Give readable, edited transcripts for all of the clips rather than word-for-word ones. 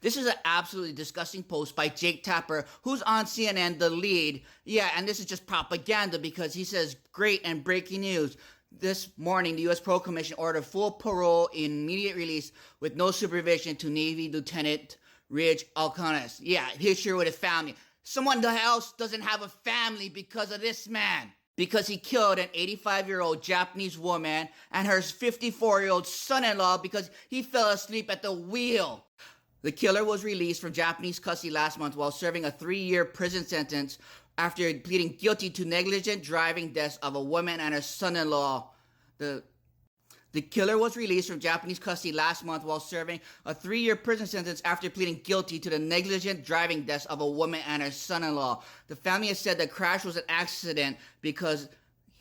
This is an absolutely disgusting post by Jake Tapper, who's on CNN, the lead. Yeah, and this is just propaganda because he says, great and breaking news. This morning, the U.S. Parole Commission ordered full parole in immediate release with no supervision to Navy Lieutenant Ridge Alconis. Yeah, he's here with his family. Someone else doesn't have a family because of this man. Because he killed an 85-year-old Japanese woman and her 54-year-old son-in-law because he fell asleep at the wheel. The killer was released from Japanese custody last month while serving a 3-year prison sentence after pleading guilty to negligent driving deaths of a woman and her son-in-law. The killer was released from Japanese custody last month while serving a 3-year prison sentence after pleading guilty to the negligent driving deaths of a woman and her son-in-law. The family has said the crash was an accident because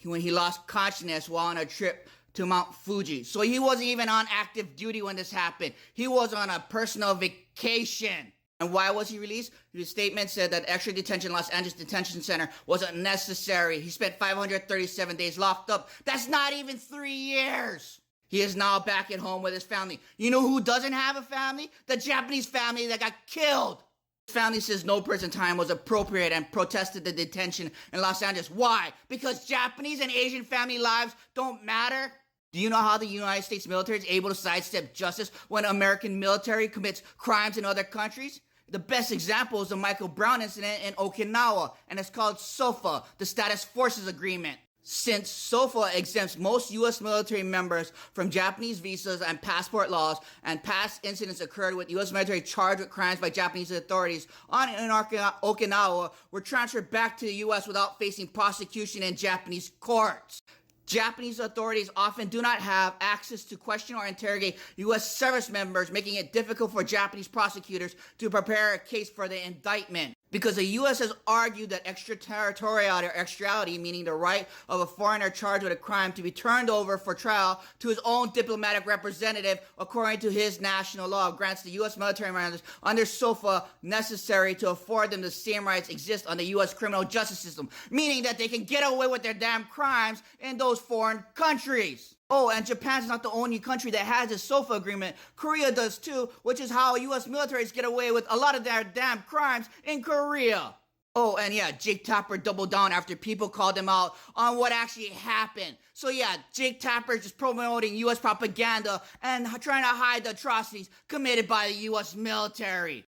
when he lost consciousness while on a trip to Mount Fuji. So he wasn't even on active duty when this happened. He was on a personal vacation. And why was he released? His statement said that extra detention in Los Angeles Detention Center wasn't necessary. He spent 537 days locked up. That's not even 3 years. He is now back at home with his family. You know who doesn't have a family? The Japanese family that got killed. His family says no prison time was appropriate and protested the detention in Los Angeles. Why? Because Japanese and Asian family lives don't matter? Do you know how the United States military is able to sidestep justice when American military commits crimes in other countries? The best example is the Michael Brown incident in Okinawa, and it's called SOFA, the Status Forces Agreement. Since SOFA exempts most U.S. military members from Japanese visas and passport laws, and past incidents occurred with U.S. military charged with crimes by Japanese authorities in Okinawa were transferred back to the U.S. without facing prosecution in Japanese courts. Japanese authorities often do not have access to question or interrogate U.S. service members, making it difficult for Japanese prosecutors to prepare a case for the indictment. Because the U.S. has argued that extraterritoriality or extrality, meaning the right of a foreigner charged with a crime to be turned over for trial to his own diplomatic representative according to his national law, grants the U.S. military members under SOFA necessary to afford them the same rights exist on the U.S. criminal justice system, meaning that they can get away with their damn crimes in those foreign countries. Oh, and Japan's not the only country that has a SOFA agreement. Korea does too, which is how U.S. militaries get away with a lot of their damn crimes in Korea. Oh, and yeah, Jake Tapper doubled down after people called him out on what actually happened. So yeah, Jake Tapper is just promoting U.S. propaganda and trying to hide the atrocities committed by the U.S. military.